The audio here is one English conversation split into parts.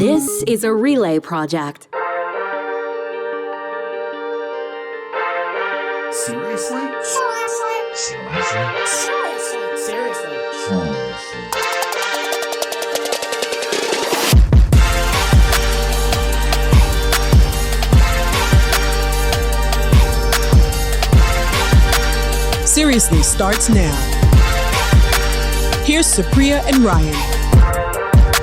This is a relay project. Seriously? Seriously starts now. Here's Supriya and Ryan.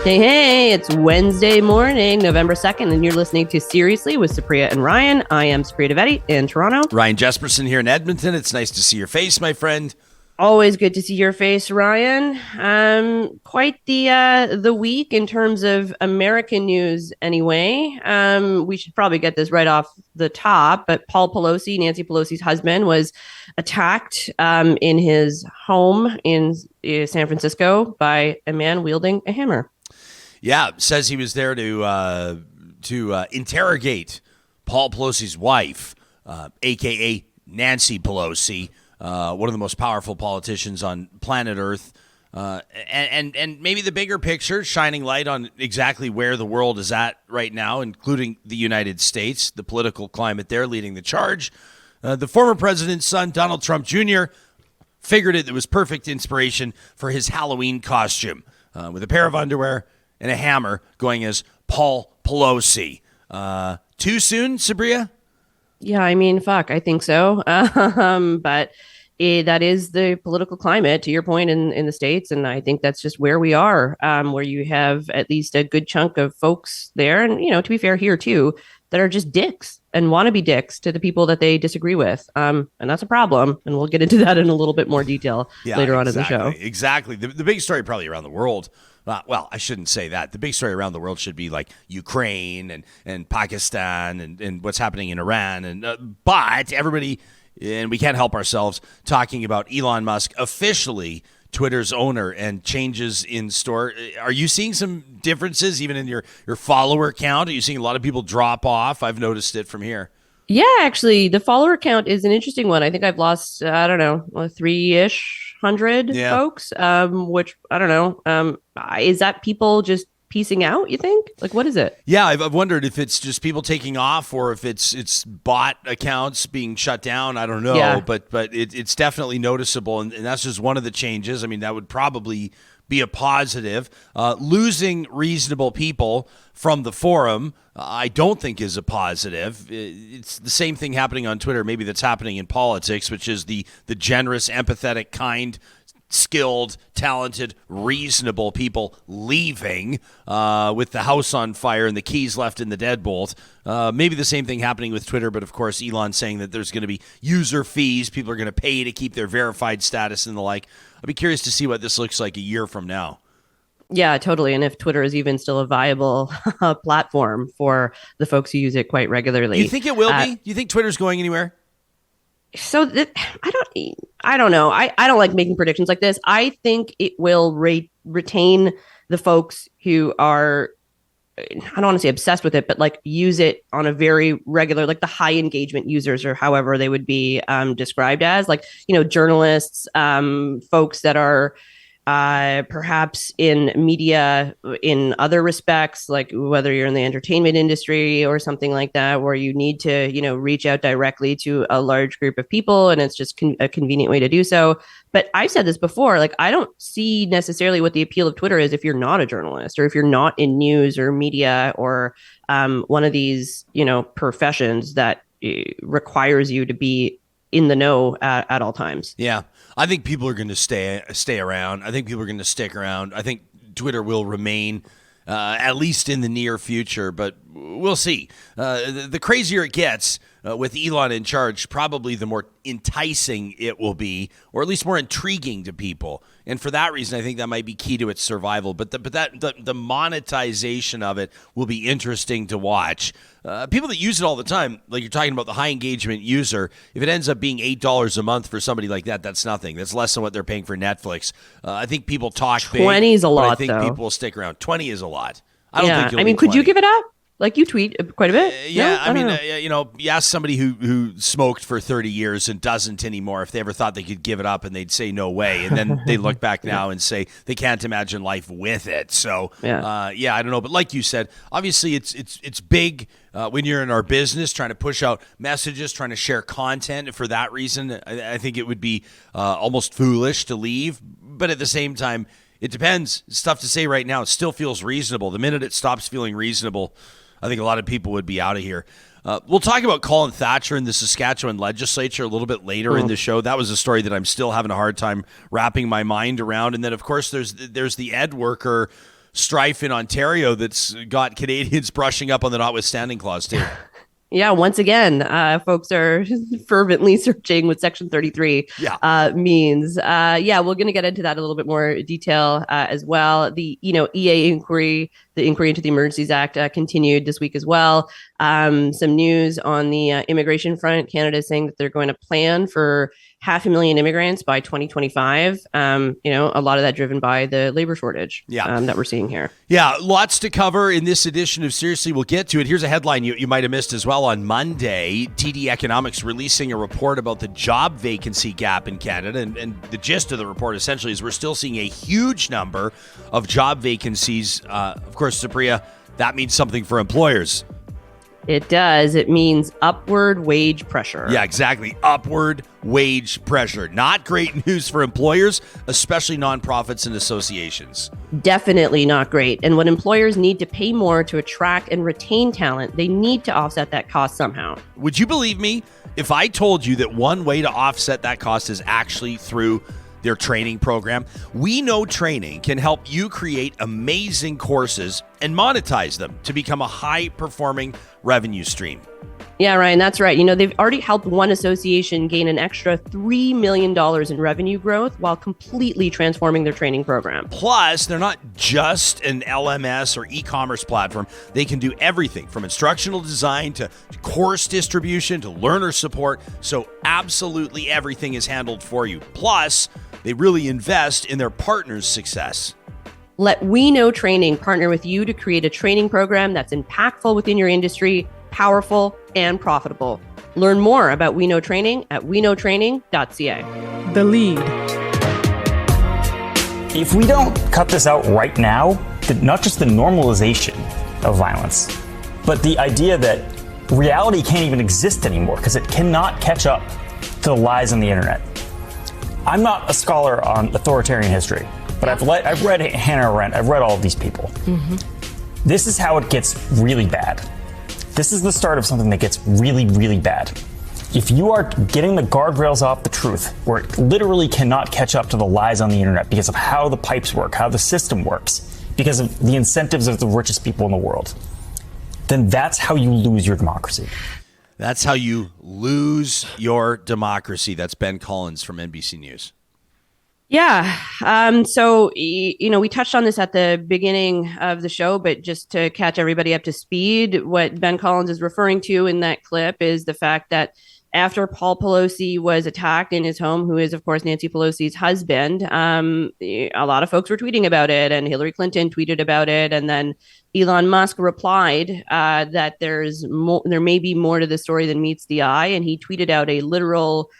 Hey, it's Wednesday morning, November 2nd, and you're listening to Seriously with Supriya and Ryan. I am Supriya Devetti in Toronto. Ryan Jesperson here in Edmonton. It's nice to see your face, my friend. Always good to see your face, Ryan. Quite the week in terms of American news anyway. We should probably get this right off the top, but Paul Pelosi, Nancy Pelosi's husband, was attacked in his home in San Francisco by a man wielding a hammer. Yeah, says he was there to interrogate Paul Pelosi's wife, a.k.a. Nancy Pelosi, one of the most powerful politicians on planet Earth, and maybe the bigger picture, shining light on exactly where the world is at right now, including the United States, the political climate there leading the charge. The former president's son, Donald Trump Jr., figured it was perfect inspiration for his Halloween costume, with a pair of underwear and a hammer going as Paul Pelosi. Too soon, Supriya? Yeah, I mean, fuck, I think so. But that is the political climate, to your point, in the States. And I think that's just where we are, where you have at least a good chunk of folks there. And, you know, to be fair here, too, that are just dicks and want to be dicks to the people that they disagree with. And that's a problem. And we'll get into that in a little bit more detail later on in the show. Exactly. The big story probably around the world. Well, I shouldn't say that. The big story around the world should be like Ukraine and Pakistan and what's happening in Iran. But everybody, and we can't help ourselves, talking about Elon Musk, officially Twitter's owner, and changes in store. Are you seeing some differences even in your follower count? Are you seeing a lot of people drop off? I've noticed it from here. Yeah, actually, the follower count is an interesting one. I think I've lost, I don't know, 300 folks, which I don't know. Is that people just piecing out, you think? Like, what is it? Yeah, I've wondered if it's just people taking off or if it's bot accounts being shut down. I don't know, yeah. but it's definitely noticeable, and that's just one of the changes. I mean, that would probably be a positive. Losing reasonable people from the forum, I don't think is a positive. It's the same thing happening on Twitter, maybe that's happening in politics, which is the generous, empathetic, kind, skilled, talented, reasonable people leaving with the house on fire and the keys left in the deadbolt. Maybe the same thing happening with Twitter, but of course Elon saying that there's going to be user fees. People are going to pay to keep their verified status and the like. I'll be curious to see what this looks like a year from now. Yeah, totally. And if Twitter is even still a viable platform for the folks who use it quite regularly. You think it will be? Do you think Twitter's going anywhere? So I don't know. I don't like making predictions like this. I think it will retain the folks who are, I don't want to say obsessed with it, but like use it on a very regular, like the high engagement users or however they would be described as, like, you know, journalists, folks that are perhaps in media in other respects, like whether you're in the entertainment industry or something like that, where you need to, you know, reach out directly to a large group of people. And it's just a convenient way to do so. But I've said this before, like, I don't see necessarily what the appeal of Twitter is if you're not a journalist or if you're not in news or media or one of these, you know, professions that requires you to be in the know at all times. Yeah. I think people are going to stay around. I think people are going to stick around. I think Twitter will remain, at least in the near future, but we'll see. The crazier it gets with Elon in charge, probably the more enticing it will be, or at least more intriguing to people. And for that reason, I think that might be key to its survival. But the monetization of it will be interesting to watch. People that use it all the time, like you're talking about the high engagement user, if it ends up being $8 a month for somebody like that, that's nothing. That's less than what they're paying for Netflix. I think people talk 20 is a lot, I think though. people will stick around. 20 is a lot. I don't think I mean, could you give it up? Like you tweet quite a bit. Yeah, No? I mean, don't know. you ask somebody who smoked for 30 years and doesn't anymore if they ever thought they could give it up, and they'd say no way. And then they look back now and say they can't imagine life with it. So, I don't know. But like you said, obviously it's big when you're in our business, trying to push out messages, trying to share content. For that reason, I think it would be almost foolish to leave. But at the same time, it depends. It's tough to say right now. It still feels reasonable. The minute it stops feeling reasonable, I think a lot of people would be out of here. We'll talk about Colin Thatcher in the Saskatchewan legislature a little bit later in the show. That was a story that I'm still having a hard time wrapping my mind around. And then, of course, there's the ed worker strife in Ontario that's got Canadians brushing up on the Notwithstanding clause, too. Yeah, once again, folks are fervently searching what Section 33 means. We're going to get into that a little bit more detail as well. The EA inquiry, the inquiry into the Emergencies Act, continued this week as well. Some news on the immigration front. Canada is saying that they're going to plan for 500,000 immigrants by 2025. A lot of that driven by the labor shortage that we're seeing here. Yeah, lots to cover in this edition of Seriously. We'll get to it. Here's a headline you might have missed as well. On Monday, TD Economics releasing a report about the job vacancy gap in Canada. And the gist of the report essentially is we're still seeing a huge number of job vacancies. Of course, Supriya, that means something for employers. It does. It means upward wage pressure. Yeah, exactly. Upward wage pressure. Not great news for employers, especially nonprofits and associations. Definitely not great. And when employers need to pay more to attract and retain talent, they need to offset that cost somehow. Would you believe me if I told you that one way to offset that cost is actually through their training program? We Know Training can help you create amazing courses and monetize them to become a high-performing revenue stream. Yeah, Ryan, that's right. They've already helped one association gain an extra $3 million in revenue growth while completely transforming their training program. Plus, they're not just an LMS or e-commerce platform. They can do everything from instructional design to course distribution to learner support. So absolutely everything is handled for you. Plus, they really invest in their partners' success. Let We Know Training partner with you to create a training program that's impactful within your industry, powerful, and profitable. Learn more about We Know Training at weknowtraining.ca. The Lead. If we don't cut this out right now, not just the normalization of violence, but the idea that reality can't even exist anymore because it cannot catch up to the lies on the internet. I'm not a scholar on authoritarian history, but I've read Hannah Arendt. I've read all of these people. This is how it gets really bad. This is the start of something that gets really, really bad. If you are getting the guardrails off the truth, where it literally cannot catch up to the lies on the internet because of how the pipes work, how the system works, because of the incentives of the richest people in the world, then that's how you lose your democracy. That's how you lose your democracy. That's Ben Collins from NBC News. Yeah. We touched on this at the beginning of the show, but just to catch everybody up to speed, what Ben Collins is referring to in that clip is the fact that after Paul Pelosi was attacked in his home, who is, of course, Nancy Pelosi's husband, a lot of folks were tweeting about it, and Hillary Clinton tweeted about it. And then Elon Musk replied that there may be more to the story than meets the eye. And he tweeted out a literal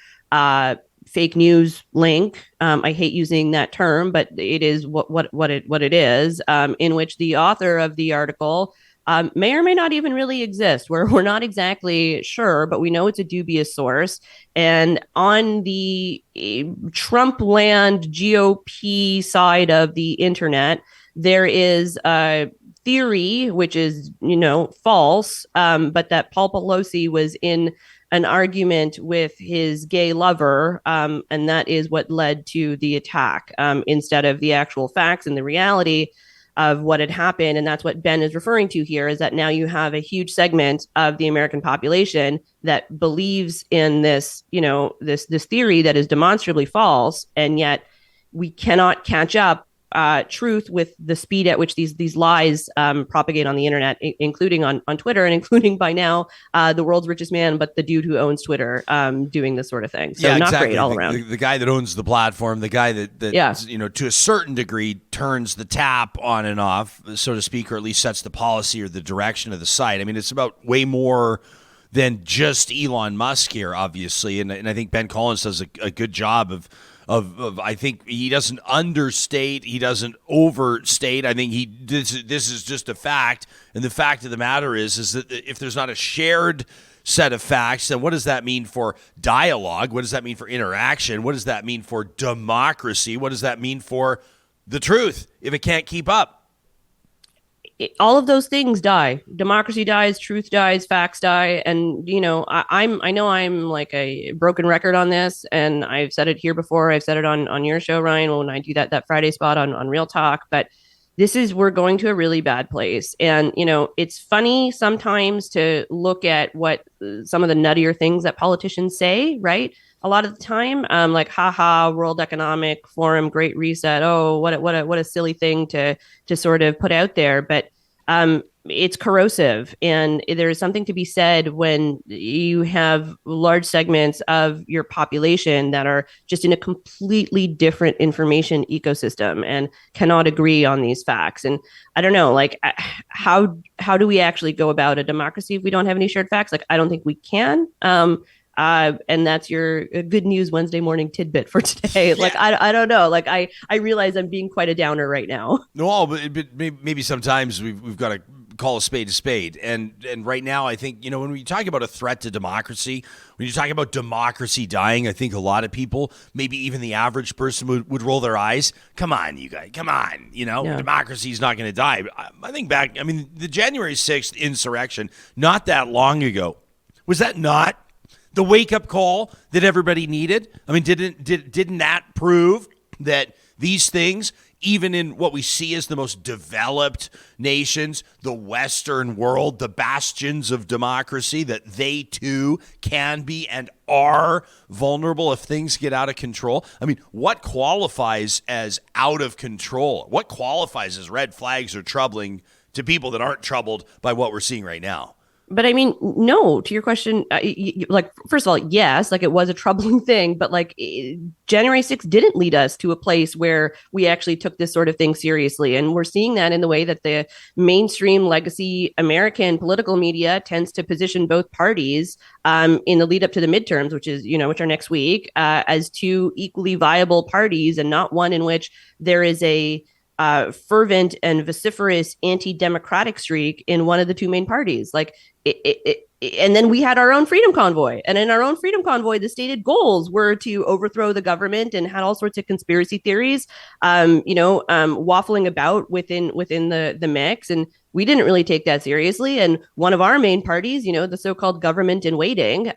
fake news link. I hate using that term, but it is what it is, in which the author of the article may or may not even really exist. We're not exactly sure, but we know it's a dubious source. And on the Trump land GOP side of the internet, there is a theory, which is, false, but that Paul Pelosi was in an argument with his gay lover, and that is what led to the attack, instead of the actual facts and the reality of what had happened. And that's what Ben is referring to here, is that now you have a huge segment of the American population that believes in this, this theory that is demonstrably false, and yet we cannot catch up truth with the speed at which these lies propagate on the internet, including on Twitter, and including by now the world's richest man, but the dude who owns Twitter doing this sort of thing. So not exactly. great all around. The guy that owns the platform, the guy that to a certain degree turns the tap on and off, so to speak, or at least sets the policy or the direction of the site. I mean, it's about way more than just Elon Musk here, obviously, and I think Ben Collins does a good job of I think he doesn't understate, he doesn't overstate. I think this is just a fact, and the fact of the matter is that if there's not a shared set of facts, then what does that mean for dialogue? What does that mean for interaction? What does that mean for democracy? What does that mean for the truth if it can't keep up? All of those things die. Democracy dies, truth dies, facts die, and I know I'm like a broken record on this, and I've said it here before. I've said it on your show, Ryan, when I do that Friday spot on Real Talk. But we're going to a really bad place, and it's funny sometimes to look at what some of the nuttier things that politicians say, right? A lot of the time, like, haha, World Economic Forum, Great Reset. Oh, what a silly thing to sort of put out there. But it's corrosive, and there's something to be said when you have large segments of your population that are just in a completely different information ecosystem and cannot agree on these facts. And I don't know, like, how do we actually go about a democracy if we don't have any shared facts? Like, I don't think we can. And that's your good news Wednesday morning tidbit for today. Like, I don't know. Like, I realize I'm being quite a downer right now. No, but maybe sometimes we've got to call a spade. And right now, I think, when we talk about a threat to democracy, when you talk about democracy dying, I think a lot of people, maybe even the average person would roll their eyes. Come on, you guys. Come on. Democracy is not going to die. I think back, the January 6th insurrection, not that long ago, was that not the wake-up call that everybody needed? I mean, didn't that prove that these things, even in what we see as the most developed nations, the Western world, the bastions of democracy, that they too can be and are vulnerable if things get out of control? I mean, what qualifies as out of control? What qualifies as red flags or troubling to people that aren't troubled by what we're seeing right now? But I mean, no, to your question, like, first of all, yes, like, it was a troubling thing, but like, January 6th didn't lead us to a place where we actually took this sort of thing seriously. And we're seeing that in the way that the mainstream legacy American political media tends to position both parties in the lead up to the midterms, which are next week, as two equally viable parties, and not one in which there is a fervent and vociferous anti-democratic streak in one of the two main parties. Like, and then we had our own freedom convoy, and in our own freedom convoy, the stated goals were to overthrow the government, and had all sorts of conspiracy theories, waffling about within the mix. And we didn't really take that seriously. And one of our main parties, the so-called government in waiting,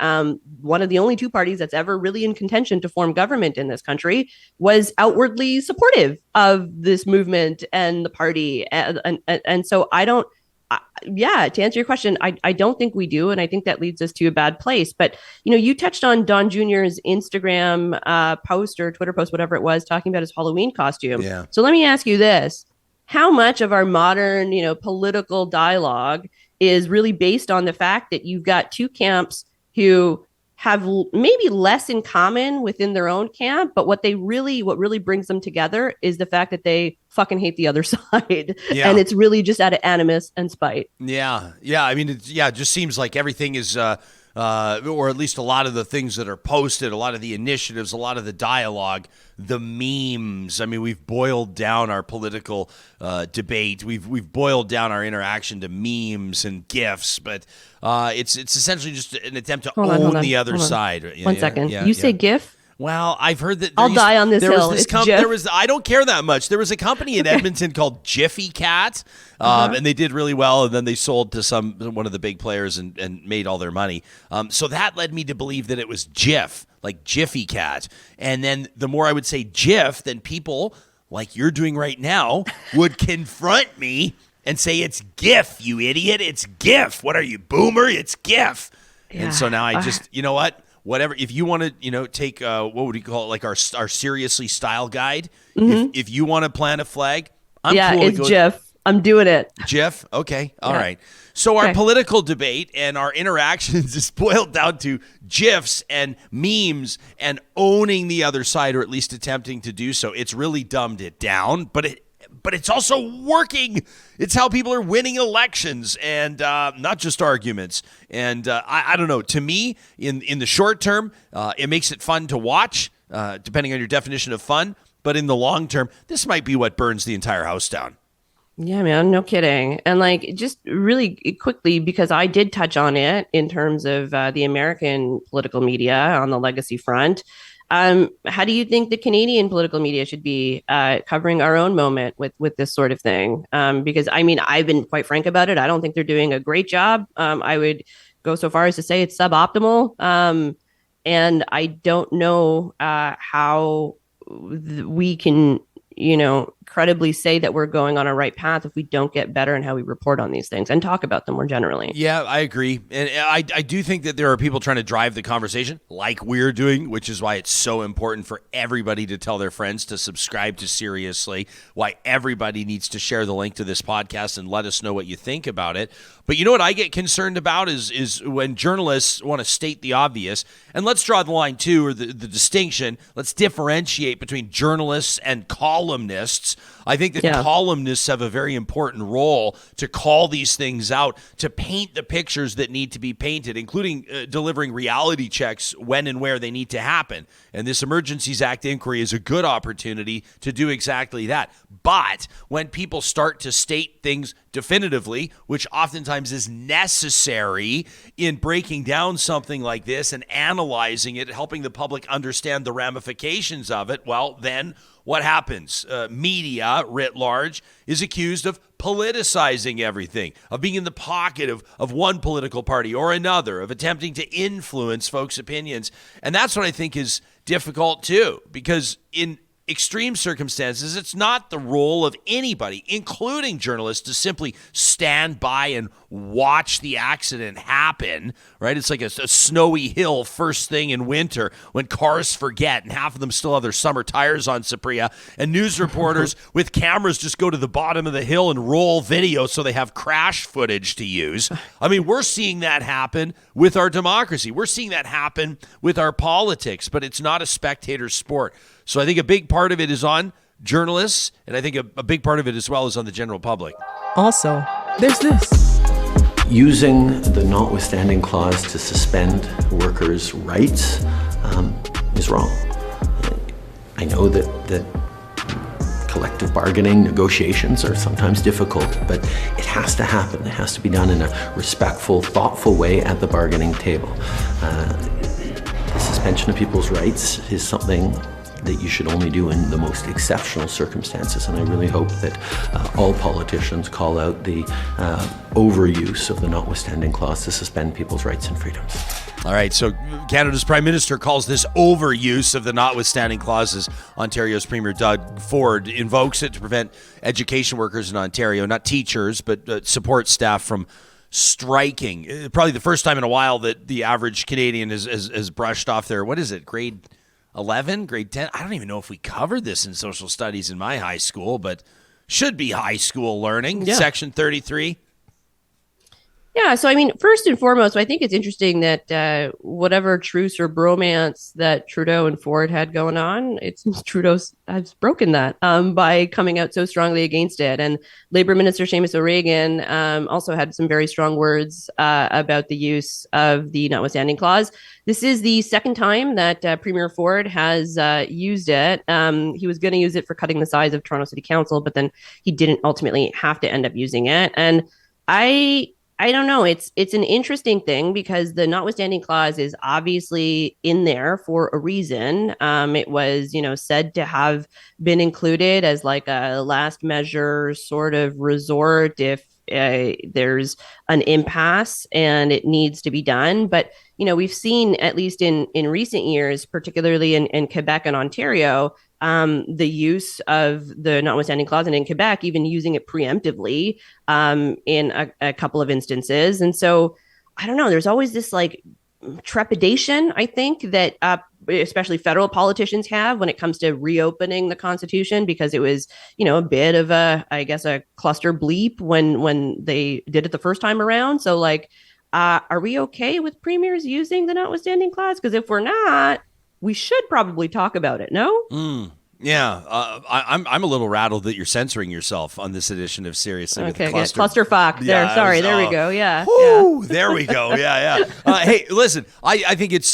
one of the only two parties that's ever really in contention to form government in this country, was outwardly supportive of this movement and the party. And so to answer your question, I don't think we do. And I think that leads us to a bad place. But, you touched on Don Jr.'s Instagram post or Twitter post, whatever it was, talking about his Halloween costume. Yeah. So let me ask you this. How much of our modern, political dialogue is really based on the fact that you've got two camps who have maybe less in common within their own camp, but what really brings them together is the fact that they fucking hate the other side. Yeah. And it's really just out of animus and spite. Yeah. I mean, it just seems like everything is, or at least a lot of the things that are posted, a lot of the initiatives, a lot of the dialogue, the memes. I mean, we've boiled down our political debate. We've boiled down our interaction to memes and GIFs, but it's essentially just an attempt to own the other side. One second. You say GIF? Well, I've heard that I'll die on this hill. I don't care that much. There was a company in Edmonton called Jiffy Cat, and they did really well, and then they sold to one of the big players and made all their money. So that led me to believe that it was Jif, like Jiffy Cat. And then the more I would say Jif, then people, like you're doing right now, would confront me and say, it's GIF, you idiot. It's GIF. What are you, boomer? It's GIF. Yeah. And so now I just, you know what? whatever. If you want to, take what would you call it, like our seriously style guide. If you want to plant a flag, I'm cool it's GIF. I'm doing it. GIF? Okay. All right. So our political debate and our interactions is boiled down to GIFs and memes and owning the other side, or at least attempting to do so. It's really dumbed it down, but it's also working. It's how people are winning elections, and not just arguments. And I don't know. To me, in the short term, it makes it fun to watch, depending on your definition of fun. But in the long term, this might be what burns the entire house down. Yeah, man, no kidding. And like, just really quickly, because I did touch on it in terms of the American political media on the legacy front. How do you think the Canadian political media should be covering our own moment with this sort of thing? Because I mean, I've been quite frank about it. I don't think they're doing a great job. I would go so far as to say it's suboptimal. And I don't know how we can, credibly say that we're going on a right path if we don't get better in how we report on these things and talk about them more generally. Yeah, I agree. And I do think that there are people trying to drive the conversation like we're doing, which is why it's so important for everybody to tell their friends to subscribe to Seriously, why everybody needs to share the link to this podcast and let us know what you think about it. But you know what I get concerned about is when journalists want to state the obvious. And let's draw the line too, or the distinction. Let's differentiate between journalists and columnists. I think that columnists have a very important role to call these things out, to paint the pictures that need to be painted, including delivering reality checks when and where they need to happen. And this Emergencies Act inquiry is a good opportunity to do exactly that. But when people start to state things definitively, which oftentimes is necessary in breaking down something like this and analyzing it, helping the public understand the ramifications of it, well, then what happens? Media, writ large, is accused of politicizing everything, of being in the pocket of one political party or another, of attempting to influence folks' opinions. And that's what I think is difficult, too, because in extreme circumstances, it's not the role of anybody, including journalists, to simply stand by and watch the accident happen, right? It's like a snowy hill first thing in winter when cars forget and half of them still have their summer tires on, Supriya, and news reporters with cameras just go to the bottom of the hill and roll video so they have crash footage to use. I mean, we're seeing that happen with our democracy. We're seeing that happen with our politics, but it's not a spectator sport. So I think a big part of it is on journalists, and I think a big part of it as well is on the general public. Also, there's this. Using the notwithstanding clause to suspend workers' rights is wrong. I know that collective bargaining negotiations are sometimes difficult, but it has to happen. It has to be done in a respectful, thoughtful way at the bargaining table. The suspension of people's rights is something that you should only do in the most exceptional circumstances. And I really hope that all politicians call out the overuse of the notwithstanding clause to suspend people's rights and freedoms. All right, so Canada's Prime Minister calls this overuse of the notwithstanding clauses. Ontario's Premier Doug Ford invokes it to prevent education workers in Ontario, not teachers, but support staff from striking. Probably the first time in a while that the average Canadian has brushed off their, what is it, grade 11, grade 10? I don't even know if we covered this in social studies in my high school, but should be high school learning. Yeah. Section 33. Yeah, so I mean, first and foremost, I think it's interesting that whatever truce or bromance that Trudeau and Ford had going on, it seems Trudeau has broken that by coming out so strongly against it. And Labour Minister Seamus O'Regan also had some very strong words about the use of the notwithstanding clause. This is the second time that Premier Ford has used it. He was going to use it for cutting the size of Toronto City Council, but then he didn't ultimately have to end up using it. And I don't know. It's an interesting thing because the notwithstanding clause is obviously in there for a reason. It was, said to have been included as like a last measure sort of resort if there's an impasse and it needs to be done. But, we've seen, at least in recent years, particularly in Quebec and Ontario, the use of the notwithstanding clause, and in Quebec, even using it preemptively in a couple of instances. And so, I don't know, there's always this like trepidation, I think, that especially federal politicians have when it comes to reopening the Constitution, because it was, a bit of a cluster bleep when they did it the first time around. So like, are we okay with premiers using the notwithstanding clause? Because if we're not, we should probably talk about it. No? Yeah, I'm a little rattled that you're censoring yourself on this edition of Seriously. Okay, clusterfuck. There, sorry, there we go. Yeah, whoo, there we go. Yeah. Hey, listen, I think it's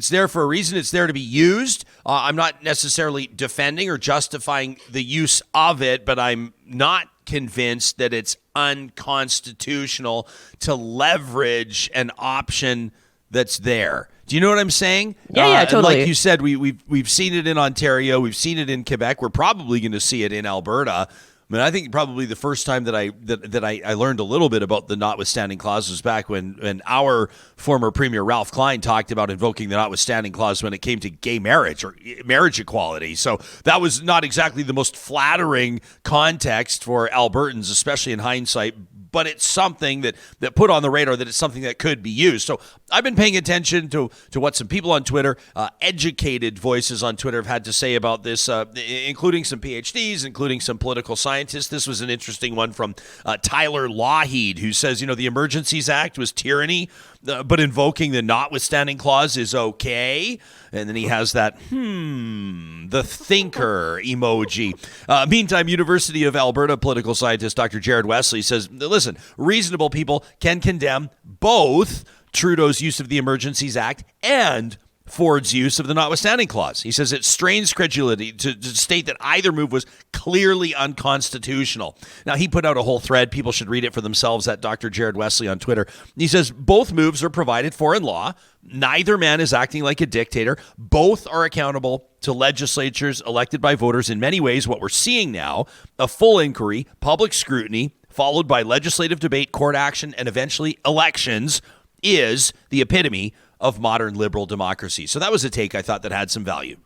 there for a reason. It's there to be used. I'm not necessarily defending or justifying the use of it, but I'm not convinced that it's unconstitutional to leverage an option that's there. Do you know what I'm saying? Yeah, totally. Like you said, we've seen it in Ontario, we've seen it in Quebec. We're probably going to see it in Alberta. I mean, I think probably the first time that I learned a little bit about the notwithstanding clause was back when our former Premier Ralph Klein talked about invoking the notwithstanding clause when it came to gay marriage or marriage equality. So that was not exactly the most flattering context for Albertans, especially in hindsight. But it's something that put on the radar that it's something that could be used. So I've been paying attention to what some people on Twitter, educated voices on Twitter have had to say about this, including some PhDs, including some political scientists. This was an interesting one from Tyler Lougheed, who says, the Emergencies Act was tyranny, but invoking the notwithstanding clause is okay. And then he has that, the thinker emoji. Meantime, University of Alberta political scientist Dr. Jared Wesley says, listen, reasonable people can condemn both Trudeau's use of the Emergencies Act and Ford's use of the notwithstanding clause. He says it strains credulity to state that either move was clearly unconstitutional. Now, he put out a whole thread. People should read it for themselves at Dr. Jared Wesley on Twitter. He says both moves are provided for in law. Neither man is acting like a dictator. Both are accountable to legislatures elected by voters. In many ways, what we're seeing now, a full inquiry, public scrutiny, followed by legislative debate, court action, and eventually elections, is the epitome of modern liberal democracy. So that was a take I thought that had some value.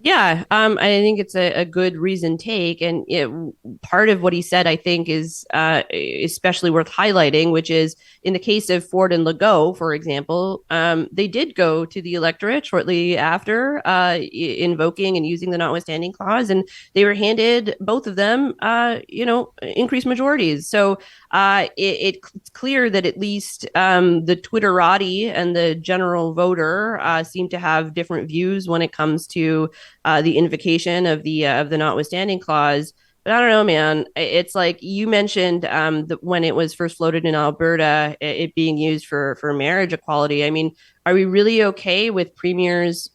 Yeah, I think it's a good reasoned take. And part of what he said, I think, is especially worth highlighting, which is in the case of Ford and Legault, for example, they did go to the electorate shortly after invoking and using the notwithstanding clause, and they were handed, both of them, increased majorities. So it's clear that at least the Twitterati and the general voter seem to have different views when it comes to the invocation of the notwithstanding clause. But I don't know, man. It's like you mentioned when it was first floated in Alberta, it being used for marriage equality. I mean, are we really okay with premiers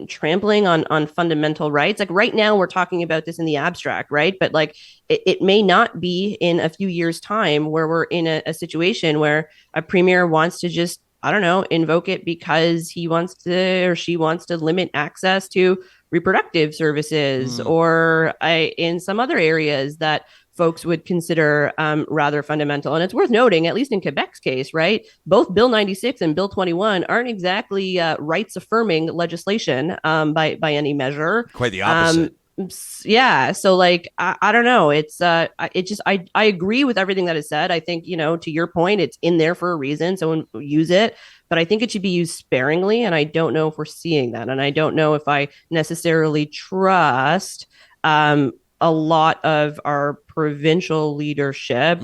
trampling on fundamental rights? Like right now, we're talking about this in the abstract, right? But like it may not be in a few years' time where we're in a situation where a premier wants to just, I don't know, invoke it because he wants to or she wants to limit access to reproductive services or in some other areas that folks would consider rather fundamental. And it's worth noting, at least in Quebec's case, right, both Bill 96 and Bill 21 aren't exactly rights-affirming legislation by any measure. Quite the opposite. Yeah. So like, I don't know. It's I agree with everything that is said. I think, to your point, it's in there for a reason. So use it. But I think it should be used sparingly. And I don't know if we're seeing that. And I don't know if I necessarily trust a lot of our provincial leadership,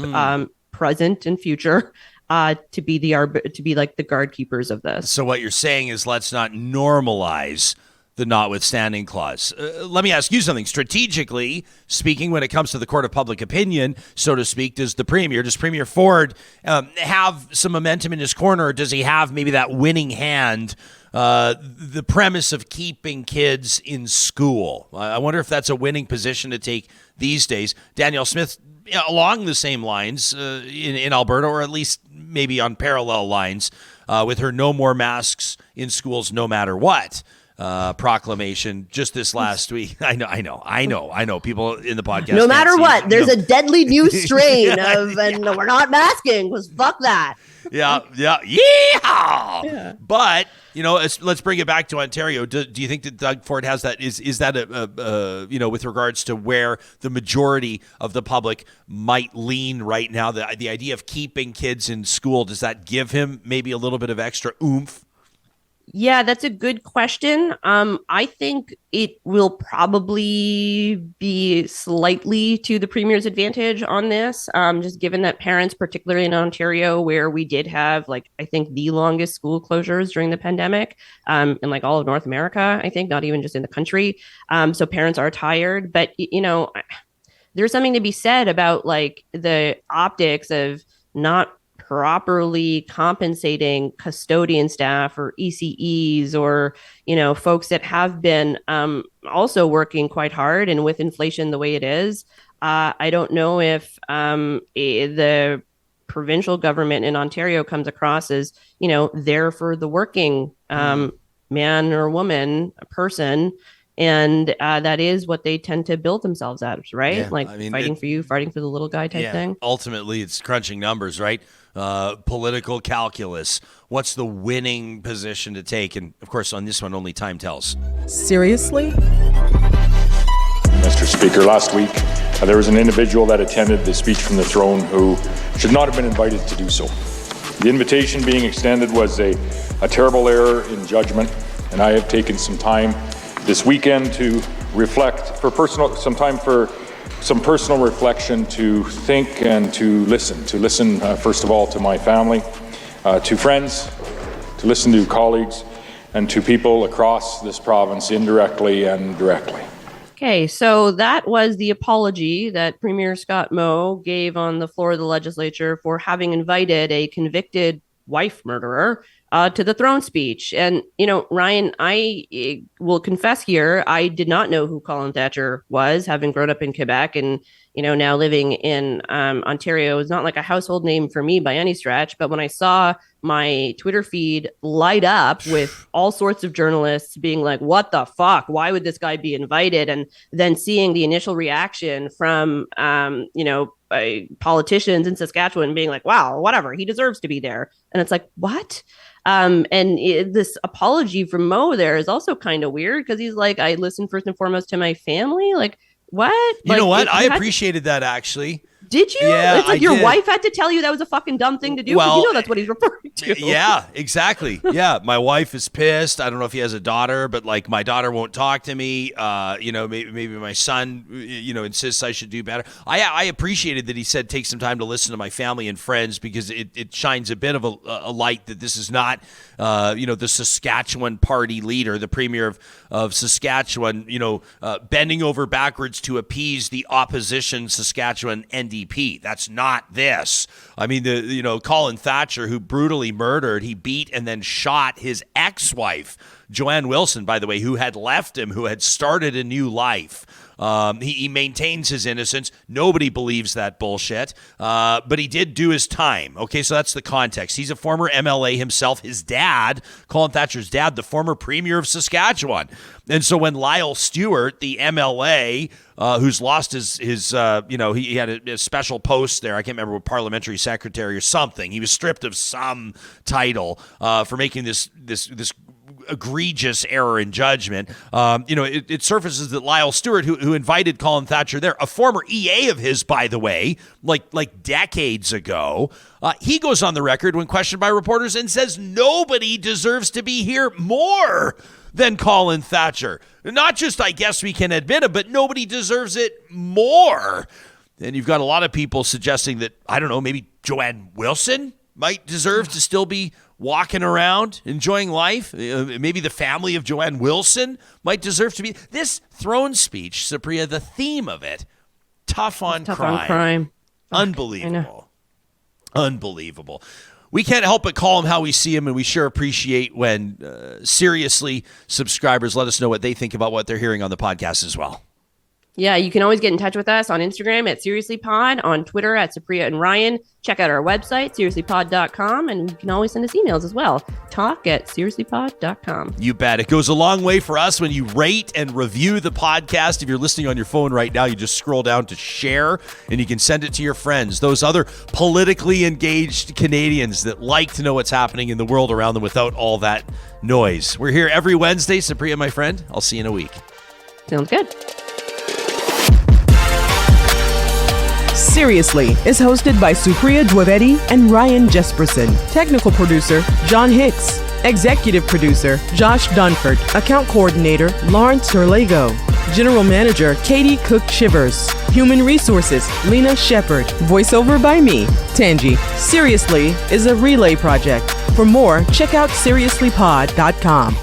present and future, to be like the guard keepers of this. So what you're saying is let's not normalize the notwithstanding clause. Let me ask you something. Strategically speaking, when it comes to the court of public opinion, so to speak, does Premier Ford have some momentum in his corner? Or does he have maybe that winning hand, the premise of keeping kids in school? I wonder if that's a winning position to take these days. Danielle Smith, along the same lines in Alberta, or at least maybe on parallel lines with her no more masks in schools no matter what. proclamation just this last week. I know. People in the podcast. No matter what, there's a deadly new strain Yeah, and we're not masking because fuck that. Yeah. But let's bring it back to Ontario. Do you think that Doug Ford has that? Is that with regards to where the majority of the public might lean right now? The idea of keeping kids in school, does that give him maybe a little bit of extra oomph? Yeah, that's a good question. I think it will probably be slightly to the Premier's advantage on this, just given that parents, particularly in Ontario, where we did have, I think the longest school closures during the pandemic, in all of North America, I think, not even just in the country. So parents are tired, but, there's something to be said about the optics of not properly compensating custodian staff or ECEs or, folks that have been also working quite hard. And with inflation the way it is, I don't know if the provincial government in Ontario comes across as, there for the working man or woman, a person. And that is what they tend to build themselves as, right? Yeah, fighting for you, fighting for the little guy type thing. Ultimately, it's crunching numbers, right? Political calculus. What's the winning position to take? And of course, on this one, only time tells. Seriously? Mr. Speaker, last week there was an individual that attended the speech from the throne who should not have been invited to do so. The invitation being extended was a terrible error in judgment, and I have taken some time this weekend to reflect, some personal reflection, to think and to listen first of all to my family, to friends, to listen to colleagues, and to people across this province indirectly and directly. Okay, so that was the apology that Premier Scott Moe gave on the floor of the legislature for having invited a convicted wife murderer to the throne speech. And, Ryan, I will confess here, I did not know who Colin Thatcher was, having grown up in Quebec and, now living in Ontario. It's not like a household name for me by any stretch. But when I saw my Twitter feed light up with all sorts of journalists being like, what the fuck? Why would this guy be invited? And then seeing the initial reaction from, politicians in Saskatchewan being like, wow, whatever, he deserves to be there. And it's like, what? This apology from Moe there is also kind of weird because he's like, I listen first and foremost to my family. Like, what? You know what? I appreciated that, actually. Did you? Yeah, it's like your wife had to tell you that was a fucking dumb thing to do. Well, that's what he's referring to. Yeah, exactly. Yeah, my wife is pissed. I don't know if he has a daughter, but my daughter won't talk to me. Maybe my son, insists I should do better. I appreciated that he said take some time to listen to my family and friends because it shines a bit of a light that this is not, the Saskatchewan party leader, the premier of Saskatchewan, bending over backwards to appease the opposition Saskatchewan NDP. That's not this. I mean, Colin Thatcher, who brutally murdered, he beat and then shot his ex-wife, Joanne Wilson, by the way, who had left him, who had started a new life. He maintains his innocence. Nobody believes that bullshit. But he did do his time. Okay, so that's the context. He's a former MLA himself. His dad, Colin Thatcher's dad, the former premier of Saskatchewan. And so when Lyle Stewart, the MLA, who's lost his he had a special post there. I can't remember what parliamentary secretary or something. He was stripped of some title for making this egregious error in judgment. It surfaces that Lyle Stewart, who invited Colin Thatcher there, a former EA of his, by the way, like decades ago, he goes on the record when questioned by reporters and says nobody deserves to be here more than Colin Thatcher. Not just, I guess we can admit it, but nobody deserves it more. And you've got a lot of people suggesting that, I don't know, maybe Joanne Wilson might deserve to still be walking around, enjoying life. Maybe the family of Joanne Wilson might deserve to be. This throne speech, Supriya, the theme of it, tough on crime. Unbelievable. Unbelievable. We can't help but call him how we see him, and we sure appreciate when seriously subscribers let us know what they think about what they're hearing on the podcast as well. Yeah, you can always get in touch with us on Instagram at SeriouslyPod, on Twitter at Supriya and Ryan. Check out our website, seriouslypod.com, and you can always send us emails as well. talk@seriouslypod.com. You bet. It goes a long way for us when you rate and review the podcast. If you're listening on your phone right now, you just scroll down to share, and you can send it to your friends, those other politically engaged Canadians that like to know what's happening in the world around them without all that noise. We're here every Wednesday. Supriya, my friend, I'll see you in a week. Sounds good. Seriously is hosted by Supriya Dwivedi and Ryan Jesperson. Technical producer, John Hicks. Executive producer, Josh Dunford. Account coordinator, Lawrence Terlego. General manager, Katie Cook-Shivers. Human resources, Lena Shepard. Voiceover by me, Tangi. Seriously is a relay project. For more, check out seriouslypod.com.